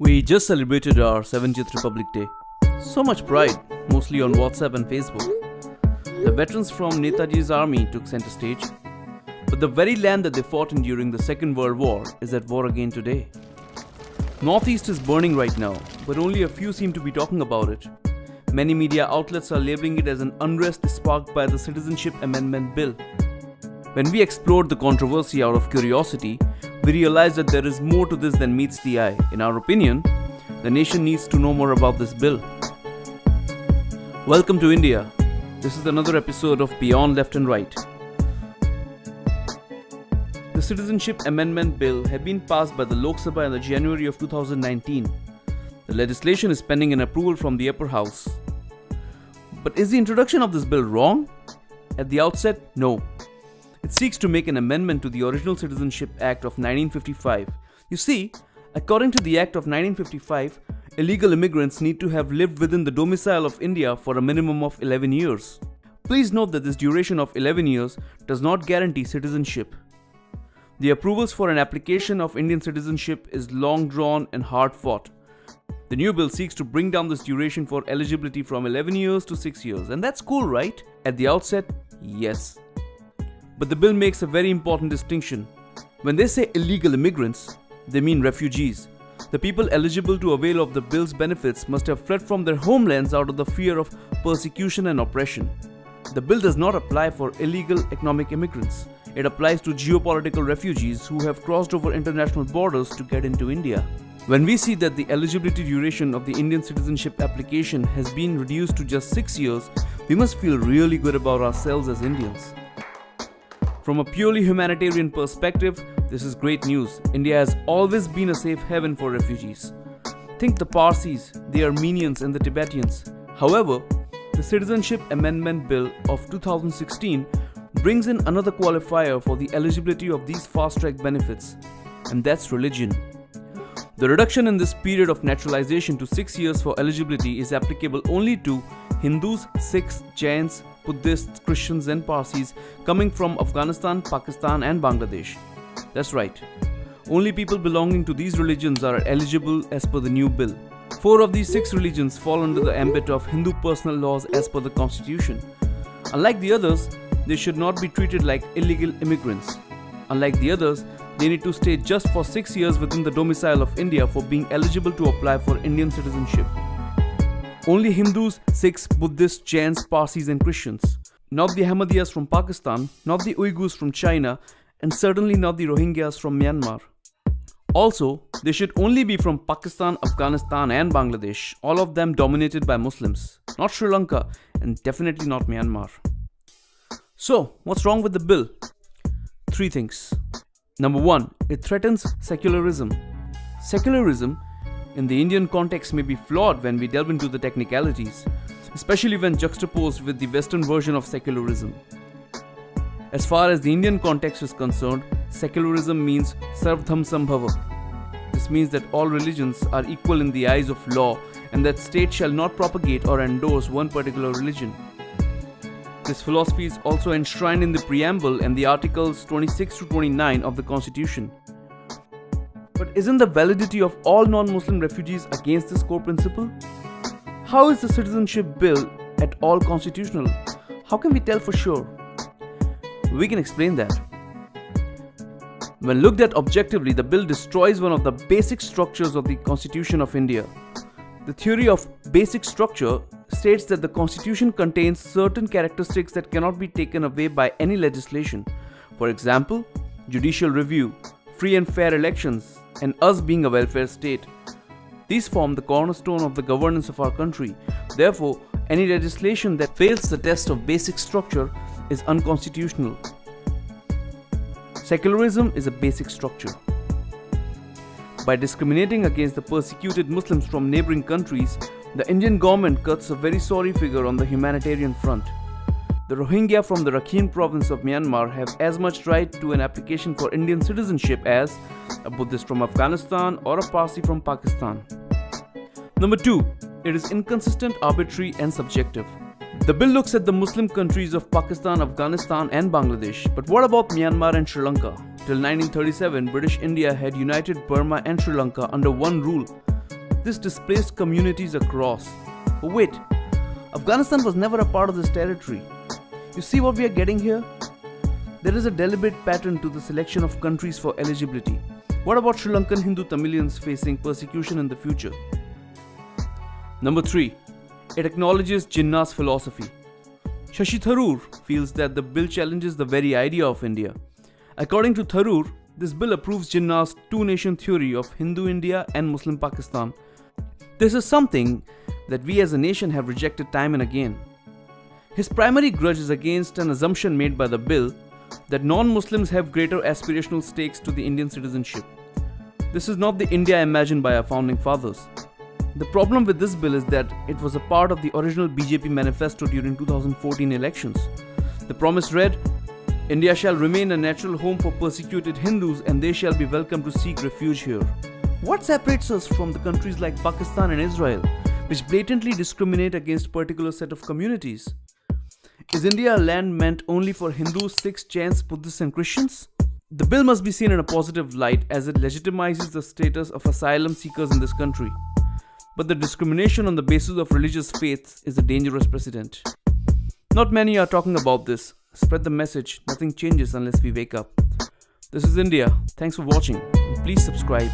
We just celebrated our 70th Republic Day. So much pride, mostly on WhatsApp and Facebook. The veterans from Netaji's army took center stage. But the very land that they fought in during the Second World War is at war again today. Northeast is burning right now, but only a few seem to be talking about it. Many media outlets are labeling it as an unrest sparked by the Citizenship Amendment Bill. When we explored the controversy out of curiosity, we realized that there is more to this than meets the eye. In our opinion, the nation needs to know more about this bill. Welcome to India. This is another episode of Beyond Left and Right. The Citizenship Amendment Bill had been passed by the Lok Sabha in the January of 2019. The legislation is pending an approval from the upper house. But is the introduction of this bill wrong? At the outset, no. It seeks to make an amendment to the original Citizenship Act of 1955. You see, according to the Act of 1955, illegal immigrants need to have lived within the domicile of India for a minimum of 11 years. Please note that this duration of 11 years does not guarantee citizenship. The approvals for an application of Indian citizenship is long drawn and hard fought. The new bill seeks to bring down this duration for eligibility from 11 years to 6 years. And that's cool, right? At the outset, yes. But the bill makes a very important distinction. When they say illegal immigrants, they mean refugees. The people eligible to avail of the bill's benefits must have fled from their homelands out of the fear of persecution and oppression. The bill does not apply for illegal economic immigrants. It applies to geopolitical refugees who have crossed over international borders to get into India. When we see that the eligibility duration of the Indian citizenship application has been reduced to just 6 years, we must feel really good about ourselves as Indians. From a purely humanitarian perspective, this is great news. India has always been a safe haven for refugees. Think the Parsis, the Armenians and the Tibetans. However, the Citizenship Amendment Bill of 2016 brings in another qualifier for the eligibility of these fast-track benefits, and that's religion. The reduction in this period of naturalization to 6 years for eligibility is applicable only to Hindus, Sikhs, Jains, Buddhists, Christians and Parsis coming from Afghanistan, Pakistan and Bangladesh. That's right. Only people belonging to these religions are eligible as per the new bill. 4 of these 6 religions fall under the ambit of Hindu personal laws as per the constitution. Unlike the others, they should not be treated like illegal immigrants. Unlike the others, they need to stay just for 6 years within the domicile of India for being eligible to apply for Indian citizenship. Only Hindus, Sikhs, Buddhists, Jains, Parsis and Christians. Not the Ahmadiyas from Pakistan, not the Uyghurs from China, and certainly not the Rohingyas from Myanmar. Also, they should only be from Pakistan, Afghanistan and Bangladesh, all of them dominated by Muslims. Not Sri Lanka and definitely not Myanmar. So, what's wrong with the bill? 3 things. Number 1, it threatens secularism. Secularism in the Indian context may be flawed when we delve into the technicalities, especially when juxtaposed with the Western version of secularism. As far as the Indian context is concerned, secularism means Sarvdham Sambhava. This means that all religions are equal in the eyes of law and that state shall not propagate or endorse one particular religion. This philosophy is also enshrined in the preamble and the articles 26 to 29 of the Constitution. But isn't the validity of all non-Muslim refugees against this core principle? How is the citizenship bill at all constitutional? How can we tell for sure? We can explain that. When looked at objectively, the bill destroys one of the basic structures of the Constitution of India. The theory of basic structure states that the Constitution contains certain characteristics that cannot be taken away by any legislation. For example, judicial review, free and fair elections, and us being a welfare state. These form the cornerstone of the governance of our country. Therefore, any legislation that fails the test of basic structure is unconstitutional. Secularism is a basic structure. By discriminating against the persecuted Muslims from neighboring countries, the Indian government cuts a very sorry figure on the humanitarian front. The Rohingya from the Rakhine province of Myanmar have as much right to an application for Indian citizenship as a Buddhist from Afghanistan or a Parsi from Pakistan. Number 2, it is inconsistent, arbitrary and subjective. The bill looks at the Muslim countries of Pakistan, Afghanistan and Bangladesh. But what about Myanmar and Sri Lanka? Till 1937, British India had united Burma and Sri Lanka under one rule. this displaced communities across. Oh wait, Afghanistan was never a part of this territory. You see what we are getting here? There is a deliberate pattern to the selection of countries for eligibility. What about Sri Lankan Hindu Tamilians facing persecution in the future? Number 3. It acknowledges Jinnah's philosophy. Shashi Tharoor feels that the bill challenges the very idea of India. According to Tharoor, this bill approves Jinnah's two-nation theory of Hindu India and Muslim Pakistan. This is something that we as a nation have rejected time and again. His primary grudge is against an assumption made by the bill that non-Muslims have greater aspirational stakes to the Indian citizenship. This is not the India imagined by our founding fathers. The problem with this bill is that it was a part of the original BJP manifesto during 2014 elections. The promise read, India shall remain a natural home for persecuted Hindus and they shall be welcome to seek refuge here. What separates us from the countries like Pakistan and Israel, which blatantly discriminate against a particular set of communities? Is India a land meant only for Hindus, Sikhs, Jains, Buddhists and Christians? The bill must be seen in a positive light as it legitimizes the status of asylum seekers in this country. But the discrimination on the basis of religious faith is a dangerous precedent. Not many are talking about this. Spread the message. Nothing changes unless we wake up. This is India. Thanks for watching. Please subscribe.